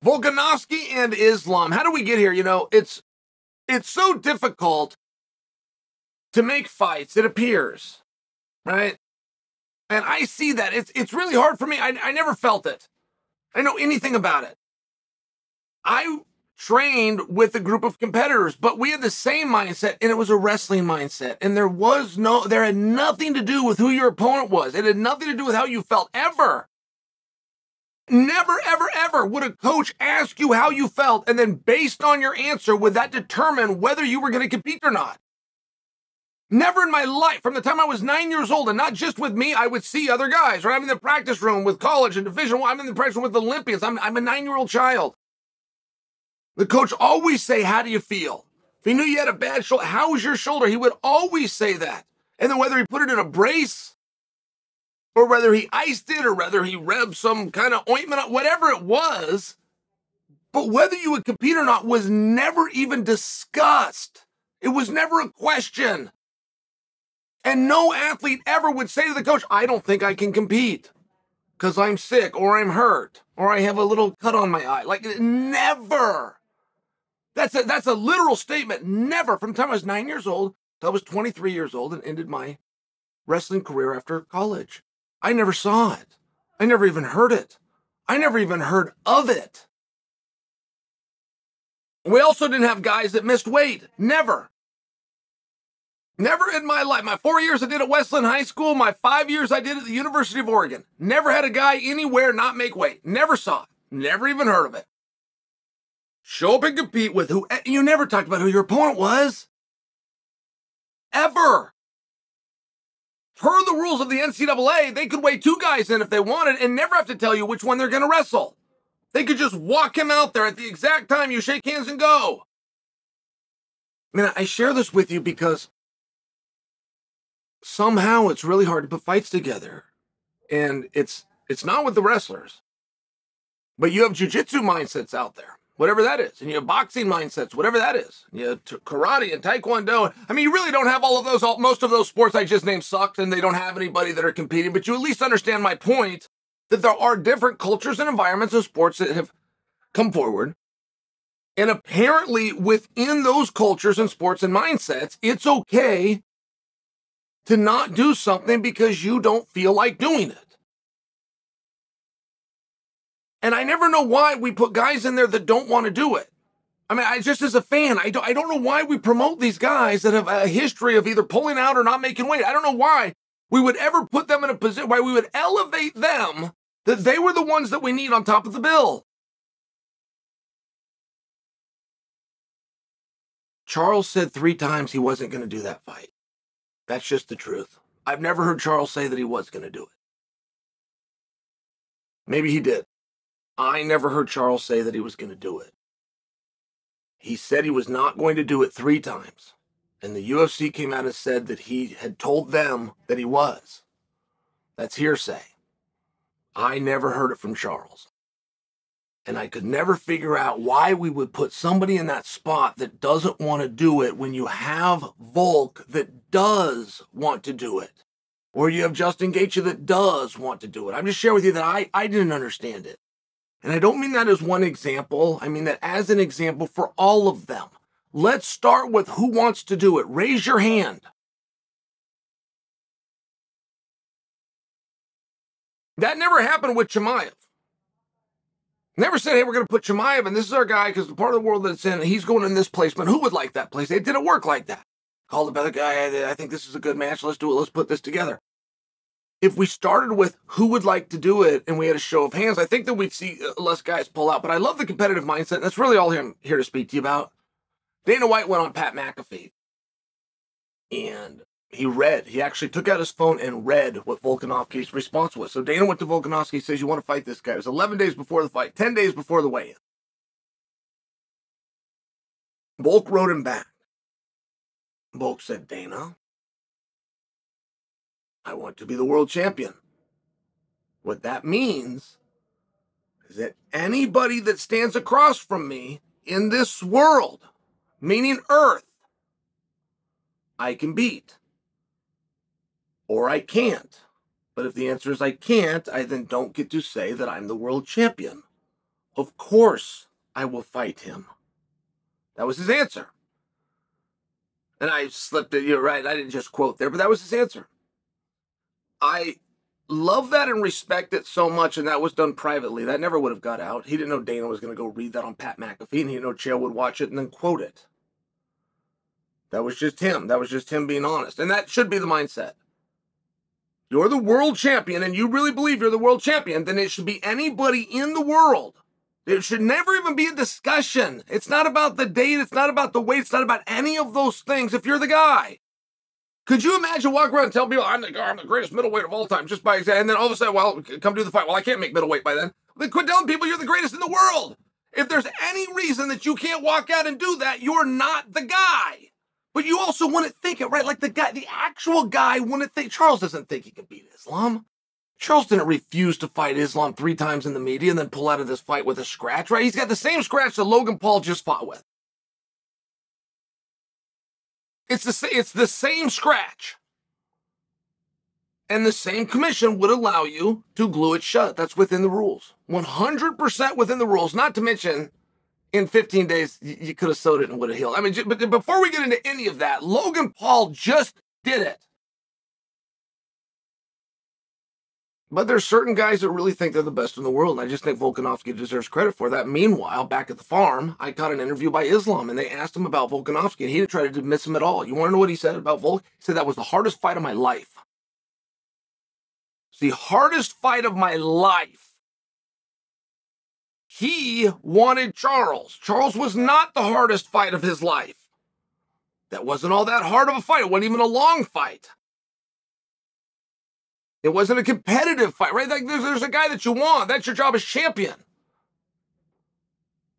Volkanovski and Islam. How do we get here? You know, it's so difficult to make fights, it appears, right? And I see that. It's really hard for me. I never felt it. I know anything about it. I trained with a group of competitors, but we had the same mindset, and it was a wrestling mindset. And there had nothing to do with who your opponent was. It had nothing to do with how you felt, ever. Never, ever, ever would a coach ask you how you felt, and then based on your answer, would that determine whether you were going to compete or not? Never in my life. From the time I was 9 years old, and not just with me, I would see other guys, right? I'm in the practice room with college and Division I. I'm in the practice room with the Olympians. I'm a 9-year-old child. The coach always say, how do you feel? If he knew you had a bad shoulder, how was your shoulder? He would always say that. And then whether he put it in a brace, or whether he iced it, or whether he rubbed some kind of ointment on, whatever it was, but whether you would compete or not was never even discussed. It was never a question. And no athlete ever would say to the coach, I don't think I can compete because I'm sick, or I'm hurt, or I have a little cut on my eye. Like, never. That's a literal statement. Never. From the time I was 9 years old till I was 23 years old and ended my wrestling career after college. I never saw it. I never even heard it. I never even heard of it. We also didn't have guys that missed weight. Never. Never in my life. My 4 years I did at Westland High School, my 5 years I did at the University of Oregon. Never had a guy anywhere not make weight. Never saw it. Never even heard of it. Show up and compete with who. You never talked about who your opponent was. Ever. Per the rules of the NCAA, they could weigh 2 guys in if they wanted and never have to tell you which one they're going to wrestle. They could just walk him out there at the exact time you shake hands and go. I mean, I share this with you because somehow it's really hard to put fights together. And it's not with the wrestlers. But you have jiu-jitsu mindsets out there, whatever that is. And you have boxing mindsets, whatever that is. And you have karate and taekwondo. I mean, you really don't have all of those. Most of those sports I just named sucked, and they don't have anybody that are competing. But you at least understand my point that there are different cultures and environments of sports that have come forward. And apparently within those cultures and sports and mindsets, it's okay to not do something because you don't feel like doing it. And I never know why we put guys in there that don't want to do it. I mean, just as a fan, I don't know why we promote these guys that have a history of either pulling out or not making weight. I don't know why we would ever put them in a position, why we would elevate them, that they were the ones that we need on top of the bill. Charles said 3 times he wasn't going to do that fight. That's just the truth. I've never heard Charles say that he was going to do it. Maybe he did. I never heard Charles say that he was going to do it. He said he was not going to do it 3 times. And the UFC came out and said that he had told them that he was. That's hearsay. I never heard it from Charles. And I could never figure out why we would put somebody in that spot that doesn't want to do it when you have Volk that does want to do it. Or you have Justin Gaethje that does want to do it. I'm just sharing with you that I didn't understand it. And I don't mean that as one example. I mean that as an example for all of them. Let's start with who wants to do it. Raise your hand. That never happened with Chimaev. Never said, hey, we're going to put Chimaev, and this is our guy because the part of the world that it's in, he's going in this placement. Who would like that place? It didn't work like that. Called the other guy, I think this is a good match. Let's do it. Let's put this together. If we started with who would like to do it and we had a show of hands, I think that we'd see less guys pull out. But I love the competitive mindset. And that's really all I'm here to speak to you about. Dana White went on Pat McAfee. And he actually took out his phone and read what Volkanovski's response was. So Dana went to Volkanovski, says, you want to fight this guy. It was 11 days before the fight, 10 days before the weigh-in. Volk wrote him back. Volk said, Dana, I want to be the world champion. What that means is that anybody that stands across from me in this world, meaning Earth, I can beat. Or I can't. But if the answer is I can't, I then don't get to say that I'm the world champion. Of course I will fight him. That was his answer. And I slipped it, you're right, I didn't just quote there, but that was his answer. I love that and respect it so much, and that was done privately. That never would have got out. He didn't know Dana was going to go read that on Pat McAfee, and he didn't know Chael would watch it and then quote it. That was just him. That was just him being honest. And that should be the mindset. You're the world champion, and you really believe you're the world champion, then it should be anybody in the world. It should never even be a discussion. It's not about the date. It's not about the weight. It's not about any of those things if you're the guy. Could you imagine walking around and telling people, I'm the greatest middleweight of all time, just by example, and then all of a sudden, well, come do the fight. Well, I can't make middleweight by then. Then quit telling people you're the greatest in the world. If there's any reason that you can't walk out and do that, you're not the guy. But you also wouldn't think it, right? Like the actual guy wouldn't think. Charles doesn't think he can beat Islam. Charles didn't refuse to fight Islam 3 times in the media and then pull out of this fight with a scratch, right? He's got the same scratch that Logan Paul just fought with. It's the same scratch. And the same commission would allow you to glue it shut. That's within the rules. 100% within the rules. Not to mention, in 15 days, you could have sewed it and would have healed. I mean, but before we get into any of that, Logan Paul just did it. But there's certain guys that really think they're the best in the world, and I just think Volkanovski deserves credit for that. Meanwhile, back at the farm, I caught an interview by Islam, and they asked him about Volkanovski, and he didn't try to dismiss him at all. You want to know what he said about Volk? He said that was the hardest fight of my life. It's the hardest fight of my life. He wanted Charles. Charles was not the hardest fight of his life. That wasn't all that hard of a fight. It wasn't even a long fight. It wasn't a competitive fight, right? Like there's a guy that you want. That's your job as champion.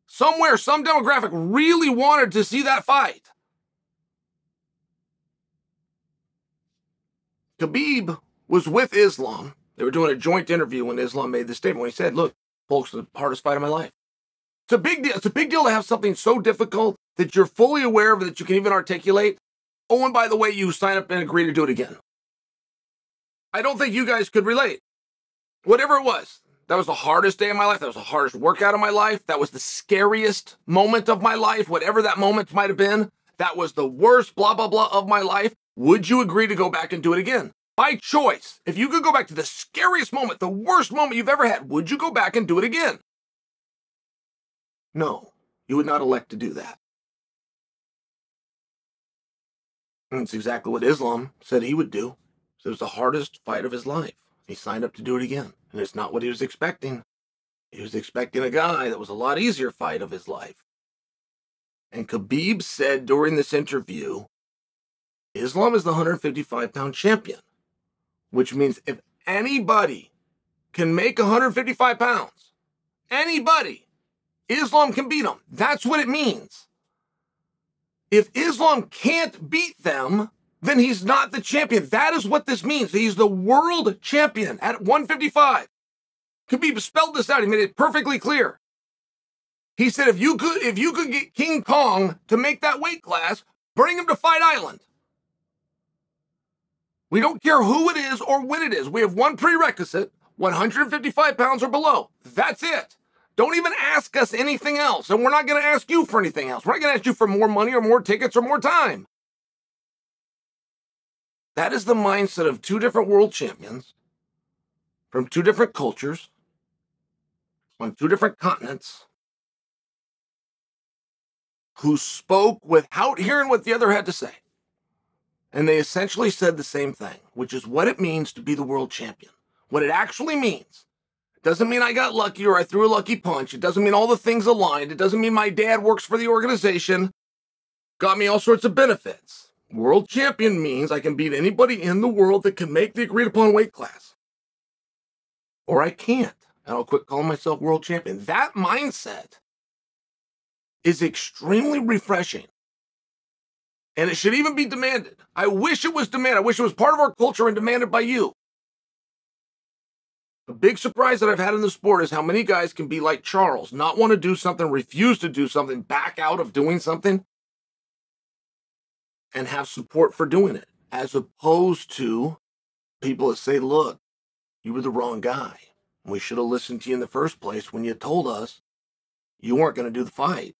Somewhere, some demographic really wanted to see that fight. Khabib was with Islam. They were doing a joint interview when Islam made this statement. When he said, look, folks, the hardest fight of my life. It's a big deal. It's a big deal to have something so difficult that you're fully aware of, that you can even articulate. Oh, and by the way, you sign up and agree to do it again. I don't think you guys could relate. Whatever it was, that was the hardest day of my life. That was the hardest workout of my life. That was the scariest moment of my life. Whatever that moment might have been, that was the worst blah, blah, blah of my life. Would you agree to go back and do it again? By choice, if you could go back to the scariest moment, the worst moment you've ever had, would you go back and do it again? No, you would not elect to do that. And it's exactly what Islam said he would do. So it was the hardest fight of his life. He signed up to do it again. And it's not what he was expecting. He was expecting a guy that was a lot easier fight of his life. And Khabib said during this interview, Islam is the 155-pound champion. Which means if anybody can make 155 pounds, anybody, Islam can beat them. That's what it means. If Islam can't beat them, then he's not the champion. That is what this means. He's the world champion at 155. Khabib spelled this out. He made it perfectly clear. He said, if you could get King Kong to make that weight class, bring him to Fight Island. We don't care who it is or when it is. We have one prerequisite, 155 pounds or below. That's it. Don't even ask us anything else. And we're not going to ask you for anything else. We're not going to ask you for more money or more tickets or more time. That is the mindset of 2 different world champions from 2 different cultures on 2 different continents who spoke without hearing what the other had to say. And they essentially said the same thing, which is what it means to be the world champion. What it actually means. It doesn't mean I got lucky or I threw a lucky punch. It doesn't mean all the things aligned. It doesn't mean my dad works for the organization, got me all sorts of benefits. World champion means I can beat anybody in the world that can make the agreed upon weight class. Or I can't, and I'll quit calling myself world champion. That mindset is extremely refreshing. And it should even be demanded. I wish it was demanded. I wish it was part of our culture and demanded by you. A big surprise that I've had in the sport is how many guys can be like Charles, not want to do something, refuse to do something, back out of doing something, and have support for doing it, as opposed to people that say, look, you were the wrong guy. We should have listened to you in the first place when you told us you weren't going to do the fight.